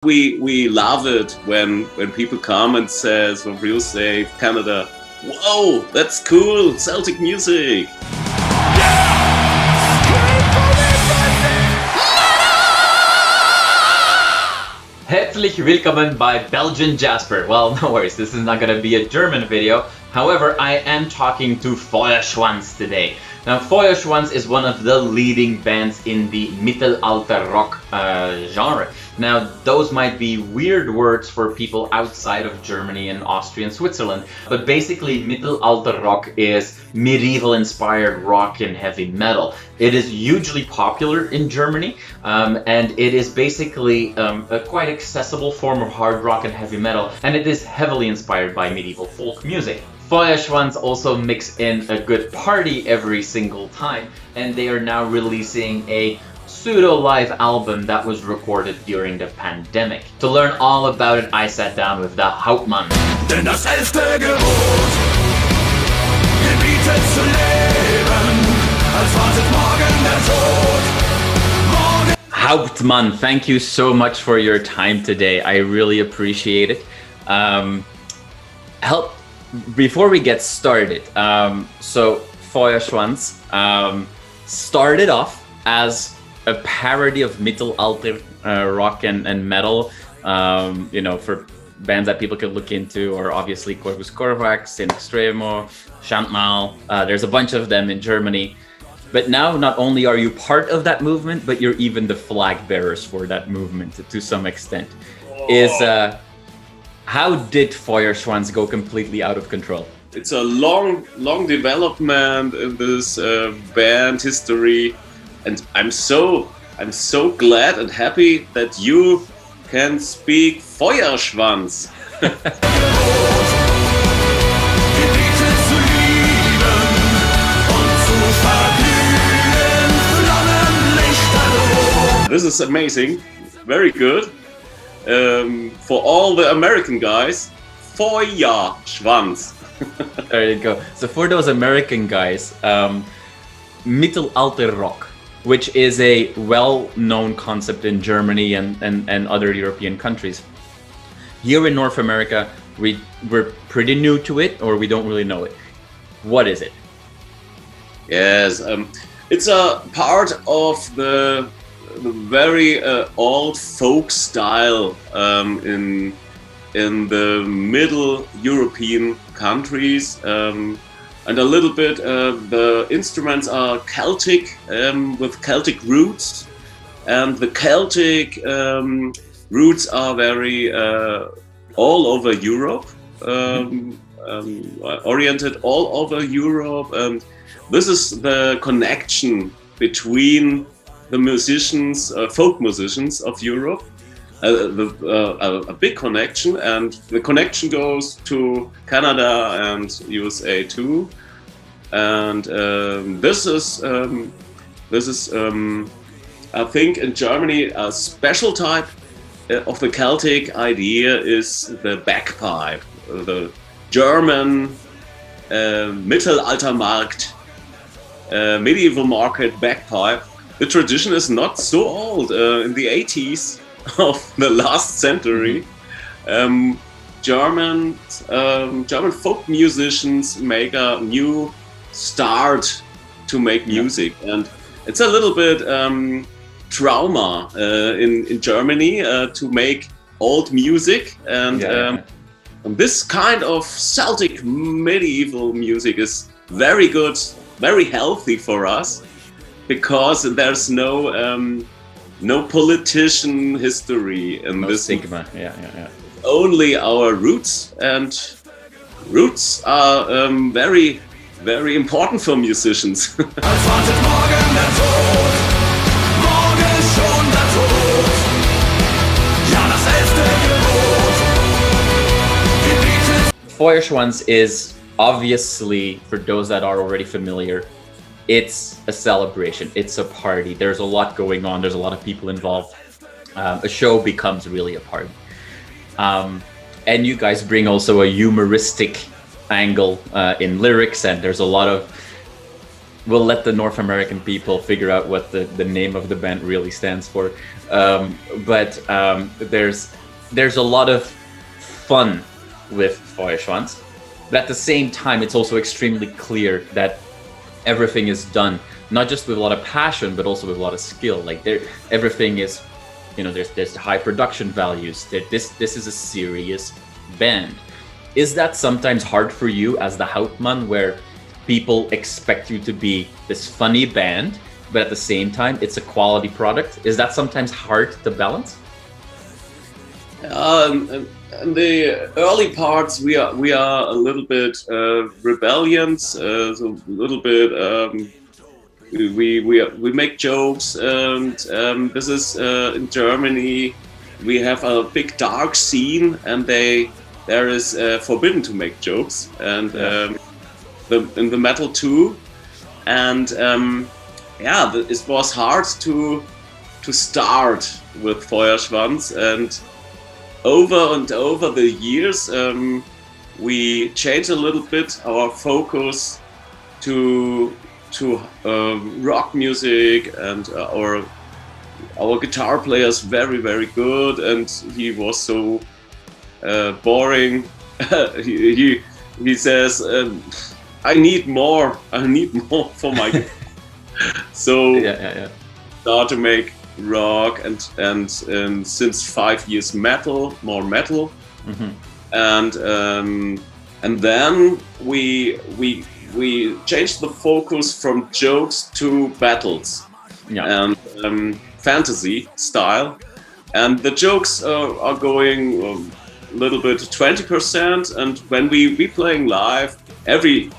We love it when people come and says, when people say Canada, whoa, that's cool, Celtic music. Herzlich willkommen bei Belgian Jasper. Well, no worries, this is not going to be a German video. However, I am talking to Feuerschwanz today. Now, Feuerschwanz is one of the leading bands in the Mittelalter-Rock genre. Now, those might be weird words for people outside of Germany and Austria and Switzerland, but basically Mittelalter-Rock is medieval-inspired rock and heavy metal. It is hugely popular in Germany, and it is basically a quite accessible form of hard rock and heavy metal, and it is heavily inspired by medieval folk music. Feuerschwanz also mix in a good party every single time, and they are now releasing a pseudo-live album that was recorded during the pandemic. To learn all about it, I sat down with the Hauptmann. Denn das elfte Gebot gebietet zu leben, als wartet morgen der Tod. Hauptmann, thank you so much for your time today. I really appreciate it. Before we get started, so Feuerschwanz started off as a parody of Mittelalter rock and metal, you know, for bands that people could look into, or obviously Corvus Corax, Extremo, Schandmaul. There's a bunch of them in Germany. But now, not only are you part of that movement, but you're even the flag bearers for that movement to some extent. How did Feuerschwanz go completely out of control? It's a long development in this band history, and I'm so glad and happy that you can speak Feuerschwanz. This is amazing, very good. For all the American guys, Feuerschwanz. There you go. So for those American guys, Mittelalter-Rock, which is a well-known concept in Germany and other European countries. Here in North America, we're pretty new to it, or we don't really know it. What is it? Yes, it's a part of the very old folk style in the Middle European countries, and a little bit the instruments are Celtic, with Celtic roots, and the Celtic roots are very all over Europe, oriented all over Europe, and this is the connection between the musicians, folk musicians of Europe, a big connection, and the connection goes to Canada and USA too. And this is I think in Germany a special type of the Celtic idea is the bagpipe, the German Mittelaltermarkt, medieval market bagpipe. The tradition is not so old. In the 80s of the last century, German folk musicians make a new start to make music, and it's a little bit trauma in Germany to make old music, and this kind of Celtic medieval music is very good, very healthy for us. Because there's no politician history in this stigma. Only our roots, and roots are very, very important for musicians. Feuerschwanz is obviously, for those that are already familiar, it's a celebration, it's a party, there's a lot going on, there's a lot of people involved. A show becomes really a party. And you guys bring also a humoristic angle in lyrics, and there's a lot of we'll let the North American people figure out what the name of the band really stands for. But there's a lot of fun with Feuerschwanz, but at the same time, it's also extremely clear that everything is done not just with a lot of passion, but also with a lot of skill. Like everything is, you know, there's high production values. This is a serious band. Is that sometimes hard for you as the Hauptmann, where people expect you to be this funny band, but at the same time it's a quality product? Is that sometimes hard to balance? In the early parts, we are a little bit rebellious, so a little bit. We make jokes, and this is in Germany. We have a big dark scene, and there is forbidden to make jokes, and in the metal too. And it was hard to start with Feuerschwanz, and over the years we changed a little bit our focus to rock music, and our guitar player is very good, and he was so boring. he says, I need more for my guitar. So start to make rock and since 5 years more metal, and then we changed the focus from jokes to battles and fantasy style, and the jokes are going a little bit 20%, and when we playing live, every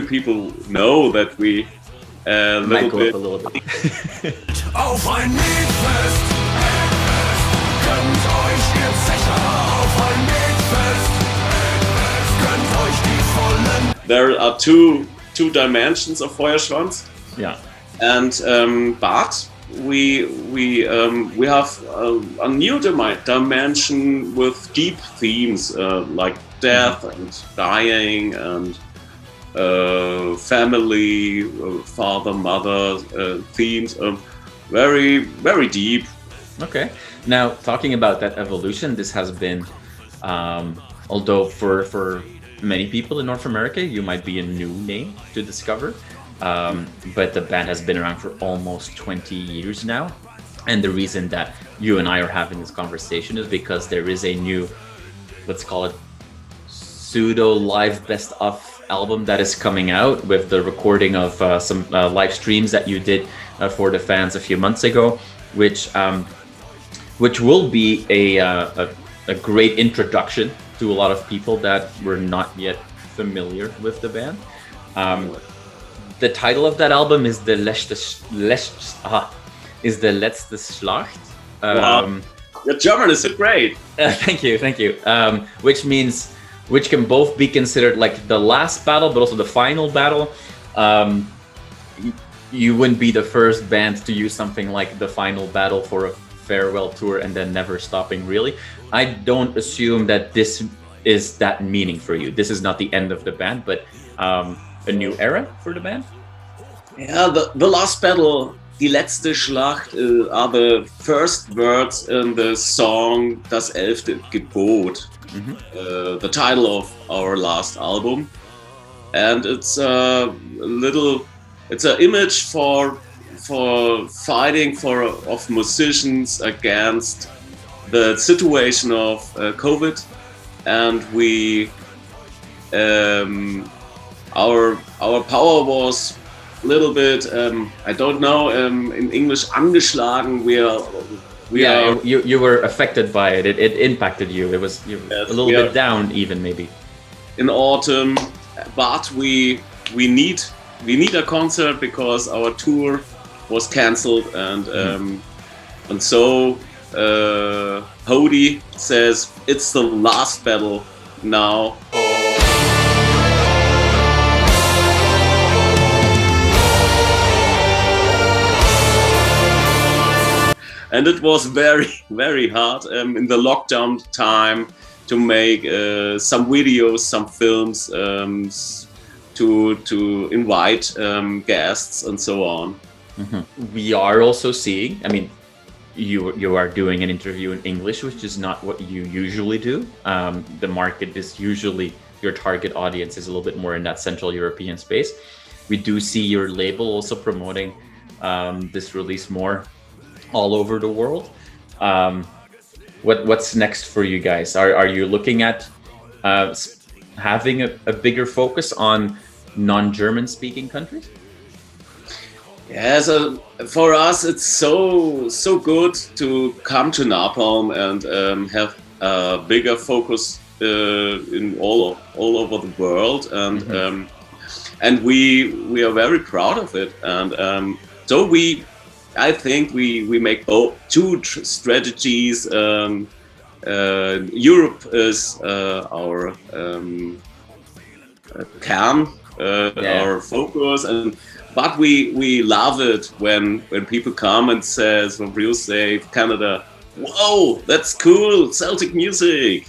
people know that we might go up a little bit. Auf ein Mietfest, gönnt euch ihr Zecher, auf ein Mietfest, gönnt euch die vollen. There are two dimensions of Feuerschwanz. Yeah. And but we have a new dimension with deep themes like death and dying and family, father, mother themes, very deep. Okay. Now, talking about that evolution, this has been, although for many people in North America, you might be a new name to discover, but the band has been around for almost 20 years now. And the reason that you and I are having this conversation is because there is a new, let's call it, pseudo live best of album that is coming out, with the recording of some live streams that you did for the fans a few months ago, which will be a great introduction to a lot of people that were not yet familiar with the band. The title of that album is the letzte Schlacht. Wow. Your German is so great. Thank you. Which can both be considered like the last battle, but also the final battle. You wouldn't be the first band to use something like the final battle for a farewell tour and then never stopping, really. I don't assume that this is that meaning for you. This is not the end of the band, but a new era for the band? Yeah, the last battle, die letzte Schlacht, are the first words in the song Das Elfte Gebot, the title of our last album. And it's it's an image for fighting of musicians against the situation of COVID, and our power was a little bit I don't know in English, angeschlagen. You were affected by it. It impacted you. It was a little bit down, even maybe in autumn, but we need a concert because our tour was cancelled, and so Heute says it's the last battle now. And it was very, very hard in the lockdown time to make some videos, some films, to invite guests and so on. We are also seeing, I mean, you are doing an interview in English, which is not what you usually do. The market is usually, your target audience is a little bit more in that Central European space. We do see your label also promoting this release more all over the world. What's next for you guys? Are you looking at having a bigger focus on non-German speaking countries? Yeah, so for us, it's so good to come to Napalm and have a bigger focus in all over the world, and we are very proud of it. And so I think we make two strategies. Europe is our kern, our focus, but we love it when people come and says from real safe Canada, "Whoa, that's cool, Celtic music."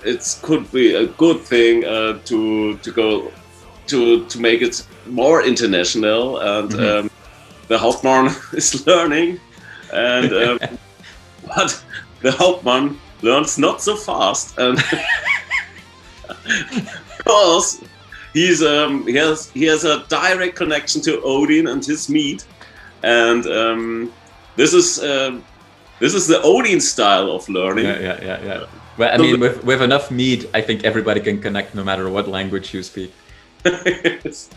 It could be a good thing to go to make it more international, and the Hauptmann is learning, and but the Hauptmann learns not so fast, and because he has a direct connection to Odin and his meat, and this is the Odin style of learning. Yeah. Well, I mean, with enough meat, I think everybody can connect no matter what language you speak. Yes.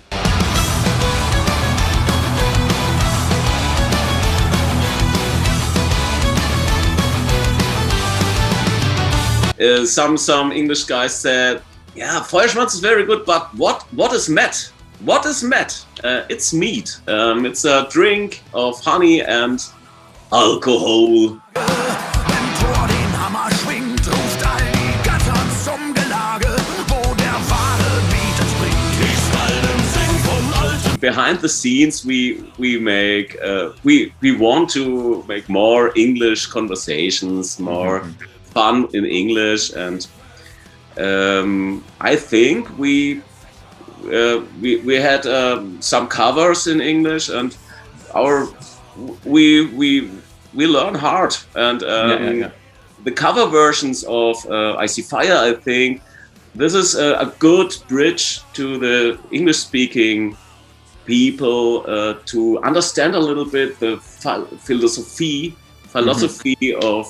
Some English guys said, "Yeah, Feuerschwanz is very good, but what is met? What is met? It's meat. It's a drink of honey and alcohol." Behind the scenes, we make we want to make more English conversations, more fun in English, and I think we had some covers in English, and we learn hard, and the cover versions of I See Fire, I think this is a good bridge to the English-speaking people to understand a little bit the philosophy of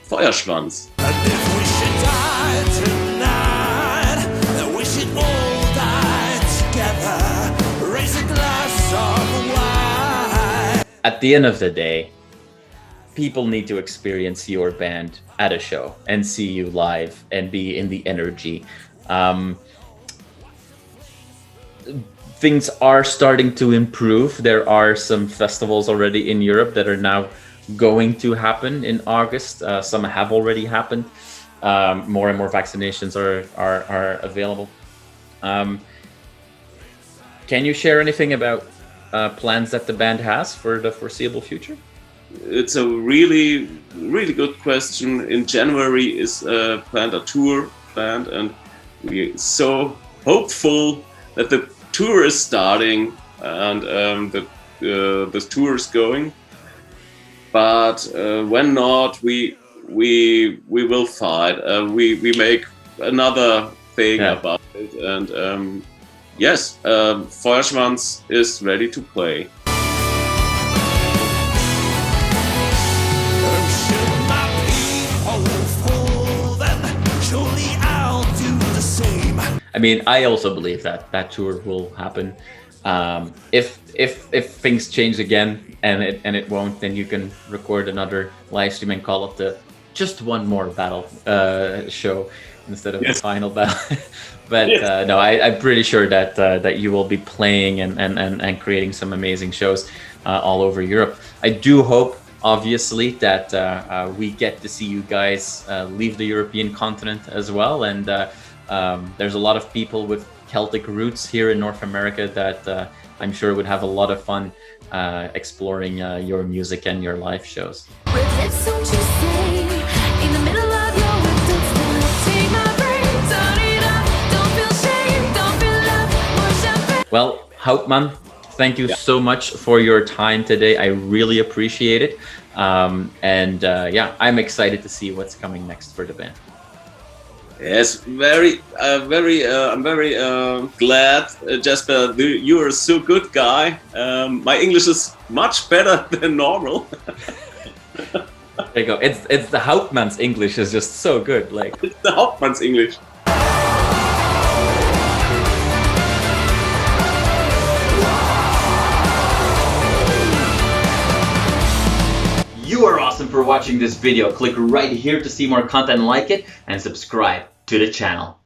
Feuerschwanz. At the end of the day, people need to experience your band at a show and see you live and be in the energy. Things are starting to improve. There are some festivals already in Europe that are now going to happen in August. Some have already happened. More and more vaccinations are available. Can you share anything about plans that the band has for the foreseeable future? It's a really good question. In January is planned a tour planned, and we're so hopeful that the tour is starting and the tour is going. But when not, we will fight. We make another thing about it, and yes, Feuerschwanz is ready to play. I mean, I also believe that that tour will happen. If things change again, and it won't, then you can record another live stream and call it just one more battle show instead of the final battle. But no, I'm pretty sure that you will be playing and creating some amazing shows all over Europe. I do hope, obviously, that we get to see you guys leave the European continent as well, and there's a lot of people with Celtic roots here in North America that I'm sure would have a lot of fun exploring your music and your live shows. Well, Hauptmann, thank you so much for your time today. I really appreciate it. Yeah, I'm excited to see what's coming next for the band. Yes, I'm very glad, Jasper. You are a so good guy. My English is much better than normal. There you go. It's the Hauptmann's English is just so good. Like it's the Hauptmann's English. You are awesome for watching this video. Click right here to see more content like it and subscribe to the channel.